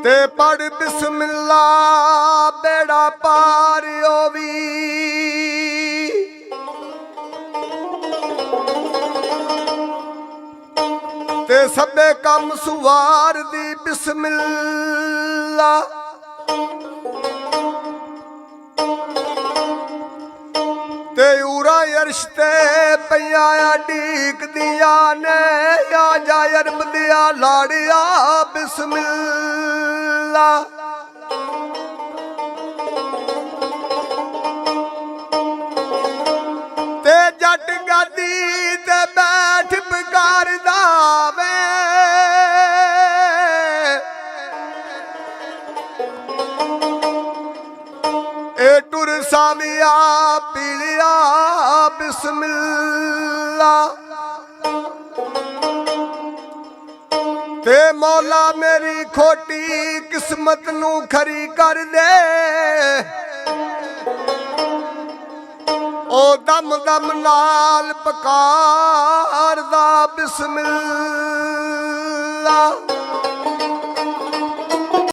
ते पढ़ बिस्मिल्ला बेड़ा पार होवी ते सबे कम सुवार दी बिस्मिल्ला ते उरा यर्श ते पया डीक दिया ने या जा अरब दिया लाड़िया बिस्मिल्ला ते जट गादी ते बैठ पकार दावे ए टुर साविया पीलिया बिस्मिल्ला ते मौला मेरी खोटी किस्मत नू खरी कर दे ओ दम दम नाल पकार दा बिस्मिल्ला